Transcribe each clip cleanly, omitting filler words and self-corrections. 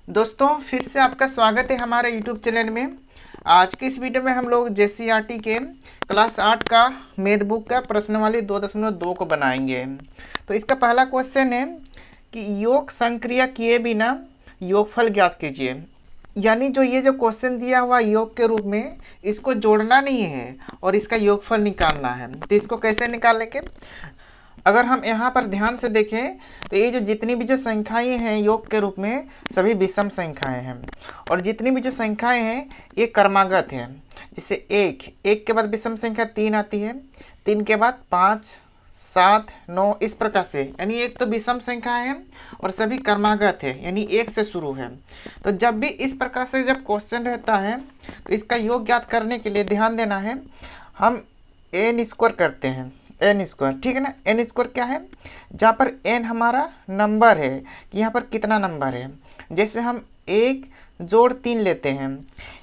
दोस्तों फिर से आपका स्वागत है हमारे YouTube चैनल में। आज के इस वीडियो में हम लोग JCERT के क्लास 8 का मैथ बुक का प्रश्नावली 2.2 को बनाएंगे। तो इसका पहला क्वेश्चन है कि योग संक्रिया किए बिना योगफल ज्ञात कीजिए। यानी जो क्वेश्चन दिया हुआ योग के रूप में, इसको जोड़ना नहीं है और इसका योगफल निकालना है। तो इसको कैसे निकालेंगे? अगर हम यहाँ पर ध्यान से देखें तो ये जो जितनी भी जो संख्याएं हैं योग के रूप में, सभी विषम संख्याएं हैं और जितनी भी जो संख्याएं हैं ये क्रमागत हैं। जैसे एक के बाद विषम संख्या 3 आती है, 3 के बाद 5, 7, 9, इस प्रकार से। यानी एक तो विषम संख्या है और सभी क्रमागत है, यानी 1 से शुरू है। तो जब भी इस प्रकार से जब क्वेश्चन रहता है तो इसका योग ज्ञात करने के लिए ध्यान देना है, हम n स्क्वायर करते हैं। एन स्क्वायर, ठीक है ना। एन स्क्वायर क्या है? जहाँ पर एन हमारा नंबर है कि यहाँ पर कितना नंबर है। जैसे हम 1 जोड़ 3 लेते हैं,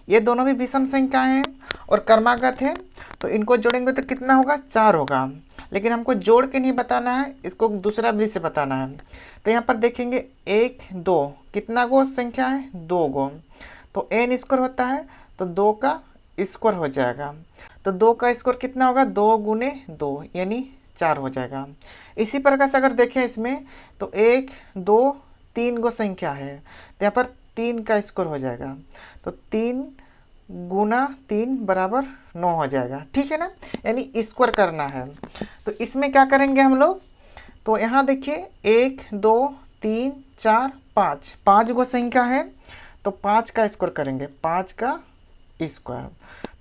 ये दोनों भी विषम संख्या हैं और क्रमागत है, तो इनको जोड़ेंगे तो कितना होगा? 4 होगा। लेकिन हमको जोड़ के नहीं बताना है, इसको दूसरा विधि से बताना है। तो यहाँ पर देखेंगे 1, 2, कितना गो संख्या है? 2 गो। तो एन स्क्वायर होता है तो 2 का स्क्वायर हो जाएगा। तो 2 का स्क्वायर कितना होगा? 2 गुने 2 यानी 4 हो जाएगा। इसी प्रकार से अगर देखें इसमें तो 1, 2, 3 गो संख्या है, तो यहाँ पर 3 का स्क्वायर हो जाएगा। तो 3 गुना 3 बराबर 9 हो जाएगा, ठीक है ना। यानी स्क्वायर करना है। तो इसमें क्या करेंगे हम लोग? तो यहाँ देखिए 1, 2, 3, 4, 5, 5 गो संख्या है, तो 5 का स्क्वायर करेंगे, 5 का स्क्वायर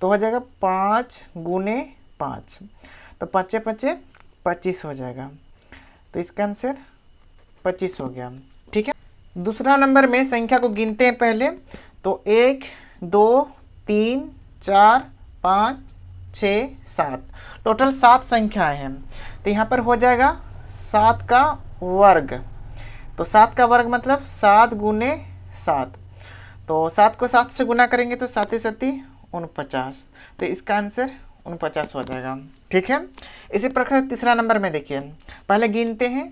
तो हो जाएगा 5 गुने 5, तो 5 5 25 हो जाएगा। तो इसका आंसर 25 हो गया, ठीक है। दूसरा नंबर में संख्या को गिनते हैं पहले। तो 1, 2, 3, 4, 5, 6, 7, टोटल 7 संख्याएं हैं। तो यहाँ पर हो जाएगा 7 का वर्ग। तो 7 का वर्ग मतलब 7 गुने 7, तो 7 को 7 से गुना करेंगे तो 7 7 49, तो इसका आंसर 49 हो जाएगा, ठीक है। इसी प्रकार तीसरा नंबर में देखिए, पहले गिनते हैं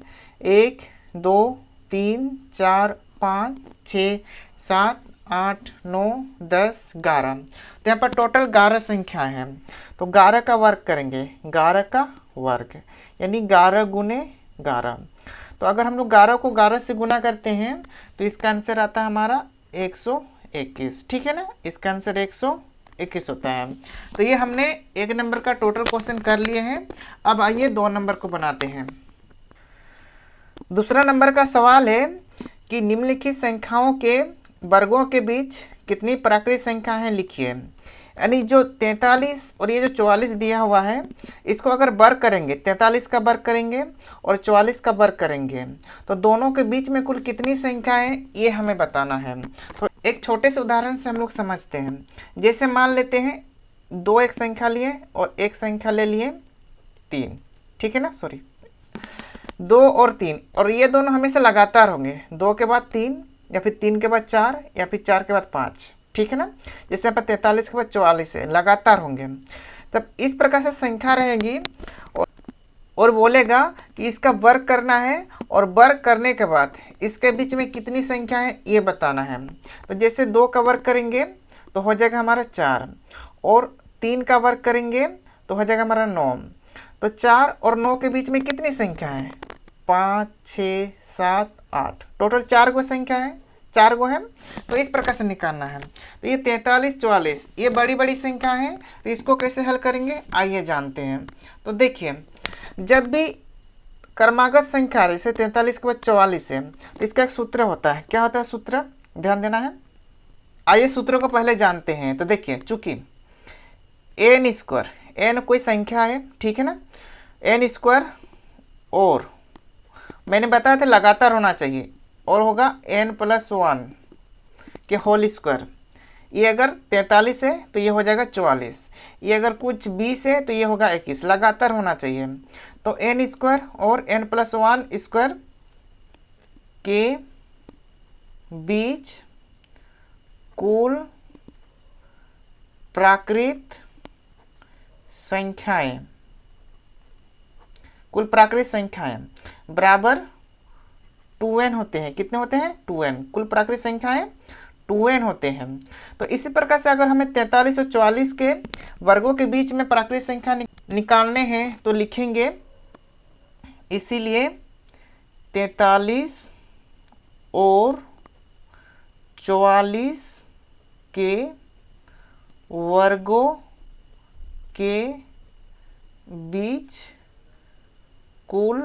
1, 2, 3, 4, 5, 6, 7, 8, 9, 10, 11। तो यहाँ पर टोटल 11 संख्या है। तो 11 का वर्ग करेंगे, 11 का वर्ग यानी 11 गुने 11। तो अगर हम लोग 11 को 11 से गुना करते हैं तो इसका आंसर आता है हमारा 121, ठीक है ना। इसका आंसर 121 होता है। तो ये हमने 1 नंबर का टोटल क्वेश्चन कर लिए हैं। अब आइए 2 नंबर को बनाते हैं। दूसरा नंबर का सवाल है कि निम्नलिखित संख्याओं के वर्गों के बीच कितनी प्राकृतिक संख्याएं लिखिए। यानी जो 43 और ये जो 44 दिया हुआ है, इसको अगर वर्ग करेंगे, 43 का वर्ग करेंगे और 44 का वर्ग करेंगे, तो दोनों के बीच में कुल कितनी संख्या है ये हमें बताना है। तो एक छोटे से उदाहरण से हम लोग समझते हैं। जैसे मान लेते हैं 2 एक संख्या लिए और एक संख्या ले लिए 3, ठीक है ना। सॉरी, 2 और 3, और ये दोनों हमेशा लगातार होंगे। 2 के बाद 3 या फिर 3 के बाद 4 या फिर 4 के बाद 5, ठीक है ना। जैसे यहाँ पर 43 के बाद 44 है, लगातार होंगे। तब इस प्रकार से संख्या रहेगी और बोलेगा कि इसका वर्ग करना है और वर्ग करने के बाद इसके बीच में कितनी संख्या है ये बताना है। तो जैसे 2 का वर्ग करेंगे तो हो जाएगा हमारा 4, और 3 का वर्ग करेंगे तो हो जाएगा हमारा 9। तो 4 और 9 के बीच में कितनी संख्या है? 5, 6, 7, 8, टोटल 4 गो संख्या है, 4 गो है। तो इस प्रकार से निकालना है। तो ये 43, 44 ये बड़ी बड़ी संख्या है, तो इसको कैसे हल करेंगे आइए जानते हैं। तो देखिए, जब भी क्रमागत संख्या जैसे 43 के बाद 44 है, तो इसका एक सूत्र होता है। क्या होता है सूत्र? ध्यान देना है। आइए सूत्रों को पहले जानते हैं। तो देखिए, चूंकि एन स्क्वायर, एन कोई संख्या है, ठीक है ना। एन स्क्वायर और मैंने बताया था लगातार होना चाहिए, और होगा n+1 के होल स्क्वायर। ये अगर 43 है तो ये हो जाएगा 44, ये अगर कुछ 20 है तो ये होगा 21, लगातार होना चाहिए। तो n स्क्वायर और n+1 स्क्वायर के बीच कुल प्राकृत संख्याएं, कुल प्राकृत संख्याएं बराबर 2n होते हैं। कितने होते हैं? 2n। कुल प्राकृतिक संख्याएं 2n होते हैं। तो इसी प्रकार से अगर हमें 43 और 44 के वर्गों के बीच में प्राकृतिक संख्या निकालने हैं तो लिखेंगे, इसीलिए 43 और 44 के वर्गों के बीच कुल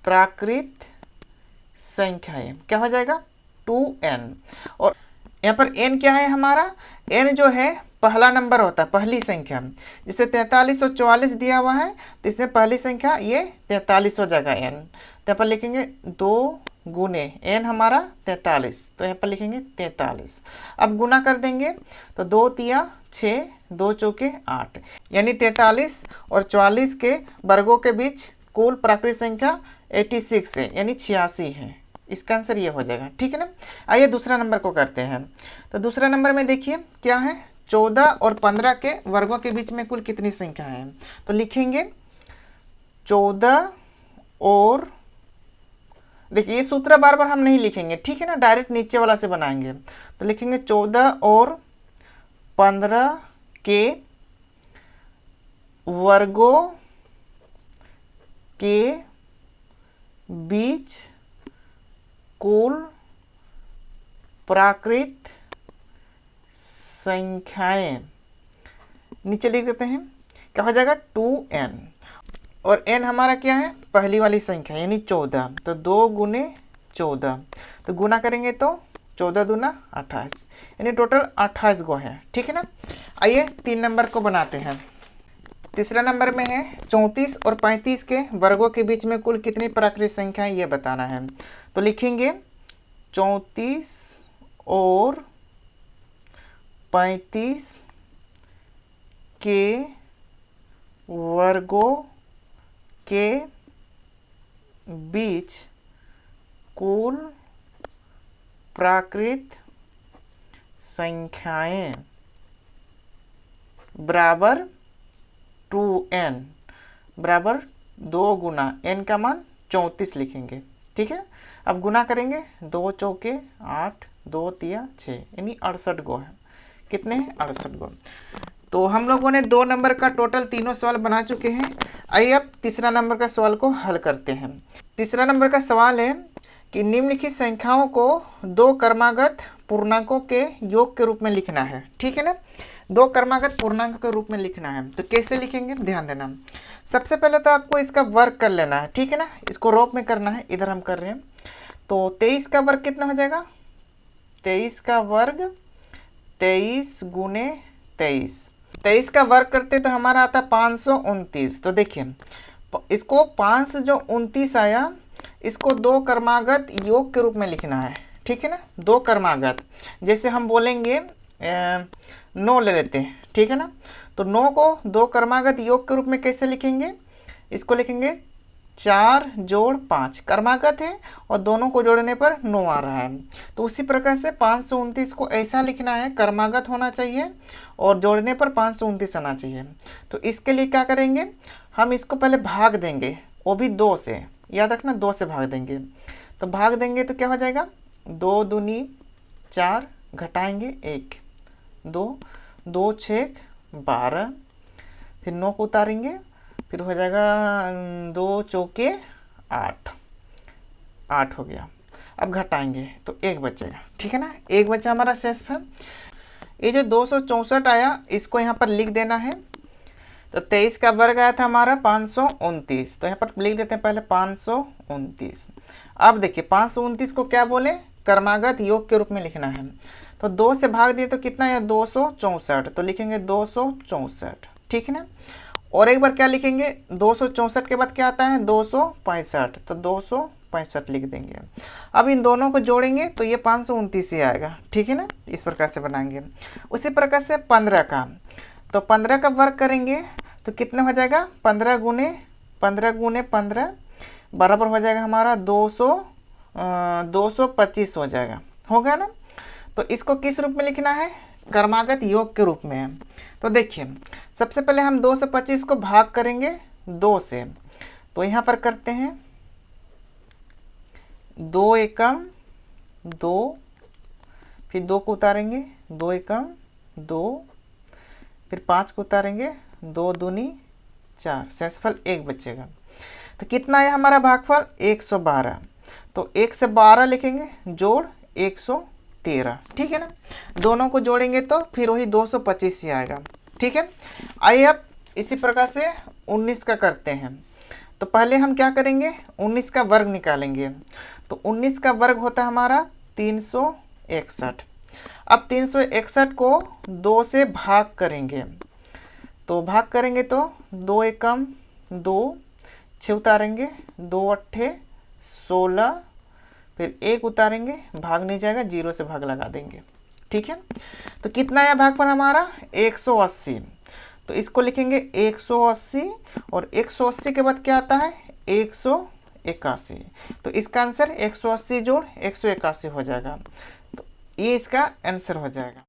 प्राकृत संख्याएं क्या हो जाएगा? 2n। और यहाँ पर n क्या है हमारा? n जो है पहला नंबर होता है, पहली संख्या। जिसे 43 और 44 दिया हुआ है तो इसमें पहली संख्या ये 43 हो जाएगा n। तो यहाँ पर लिखेंगे 2 गुने n हमारा 43, तो यहाँ पर लिखेंगे 43। अब गुना कर देंगे तो 2 तिया 6, 2 चौके 8, यानी 43 और 44 के वर्गों के बीच कुल प्राकृतिक संख्या 86 है, यानी 86 है। इसका आंसर ये हो जाएगा। ठीक है ना। आइए दूसरा नंबर को करते हैं। तो दूसरा नंबर में देखिए क्या है, 14 और 15 के वर्गों के बीच में कुल कितनी संख्या है? तो लिखेंगे 14 और, देखिए ये सूत्र बार बार हम नहीं लिखेंगे, ठीक है ना, डायरेक्ट नीचे वाला से बनाएंगे। तो लिखेंगे 14 और 15 के वर्गों के बीच कुल प्राकृत संख्याएं, नीचे लिख देते हैं, क्या हो जाएगा? 2n। और n हमारा क्या है? पहली वाली संख्या यानी 14। तो 2 गुने 14, तो गुना करेंगे तो 14 दूना 28, यानी टोटल 28 गो है। ठीक है ना। आइए 3 नंबर को बनाते हैं। तीसरा नंबर में है 34 और 35 के वर्गों के बीच में कुल कितनी प्राकृतिक संख्याएं ये बताना है। तो लिखेंगे 34 और 35 के वर्गों के बीच कुल प्राकृत संख्याएं बराबर 2n, बराबर 2 गुना n का मान 34 लिखेंगे। ठीक है। अब गुना करेंगे, 2 चौके 8, 2 तिया 6, यानी 68 गो है। कितने हैं? 68 गो। तो हम लोगों ने 2 नंबर का टोटल तीनों सवाल बना चुके हैं। आइए अब तीसरा नंबर का सवाल को हल करते हैं। तीसरा नंबर का सवाल है कि निम्नलिखित संख्याओं को 2 क्रमागत पूर्णांकों के योग के रूप में लिखना है। ठीक है ना। 2 क्रमागत पूर्णांक के रूप में लिखना है। तो कैसे लिखेंगे, ध्यान देना। सबसे पहले तो आपको इसका वर्ग कर लेना है। ठीक है ना। इसको रोप में करना है, इधर हम कर रहे हैं। तो 23 का वर्ग कितना हो जाएगा? 23 का वर्ग 23 गुने 23। 23 का वर्ग करते तो हमारा आता है 529। तो देखिए इसको 5 जो 29 आया, इसको 2 क्रमागत योग के रूप में लिखना है। ठीक है ना। 2 क्रमागत, जैसे हम बोलेंगे 9 ले लेते हैं। ठीक है ना। तो 9 को 2 क्रमागत योग के रूप में कैसे लिखेंगे? इसको लिखेंगे 4 जोड़ 5, क्रमागत है और दोनों को जोड़ने पर 9 आ रहा है। तो उसी प्रकार से 529 को ऐसा लिखना है, क्रमागत होना चाहिए और जोड़ने पर 529 आना चाहिए। तो इसके लिए क्या करेंगे, हम इसको पहले भाग देंगे, वो भी 2 से, याद रखना 2 से भाग देंगे। तो भाग देंगे तो क्या हो जाएगा? 2 दूनी 4, घटाएंगे 1, 2, 2 6 12, फिर 9 को उतारेंगे, फिर हो जाएगा 2 चौके 8, 8 हो गया। अब घटाएंगे तो 1 बचेगा। ठीक है ना। 1 बचा हमारा शेष पर। ये जो 264 आया, इसको यहाँ पर लिख देना है। तो 23 का वर्ग आया था हमारा 529, तो यहाँ पर लिख देते हैं पहले 529। अब देखिए 529 को क्या बोले? क्रमागत योग के रूप में लिखना है। तो 2 से भाग दिए तो कितना है? 264, तो लिखेंगे 264। ठीक है ना। और एक बार क्या लिखेंगे? 264 के बाद क्या आता है? 265, तो 265 लिख देंगे। अब इन दोनों को जोड़ेंगे तो ये 529 ही आएगा। ठीक है ना। इस प्रकार से बनाएंगे। उसी प्रकार से 15 का, तो 15 का वर्ग करेंगे तो कितना हो जाएगा? 15 गुने 15 बराबर हो जाएगा हमारा 225 हो जाएगा। हो गया ना। तो इसको किस रूप में लिखना है? क्रमागत योग के रूप में। तो देखिए सबसे पहले हम 225 को भाग करेंगे 2 से, तो यहाँ पर करते हैं 2 एकम 2, फिर 2 को उतारेंगे 2 एकम 2, फिर 5 को उतारेंगे 2 दूनी 4, शेषफल 1 बचेगा। तो कितना है हमारा भागफल 112। तो 1 से 12 लिखेंगे जोड़ 113, ठीक है ना। दोनों को जोड़ेंगे तो फिर वही 225 ही आएगा, ठीक है। आइए अब इसी प्रकार से 19 का करते हैं। तो पहले हम क्या करेंगे 19 का वर्ग निकालेंगे। तो 19 का वर्ग होता है हमारा 361। अब 361 को 2 से भाग करेंगे। तो भाग करेंगे तो 2 एकम 2, 6 उतारेंगे 2 अट्ठे 16, फिर 1 उतारेंगे भाग नहीं जाएगा, 0 से भाग लगा देंगे, ठीक है। तो कितना है भाग पर हमारा 180। तो इसको लिखेंगे 180 और 180 के बाद क्या आता है 181। तो इसका आंसर 180 जोड़ 181 हो जाएगा। तो ये इसका आंसर हो जाएगा।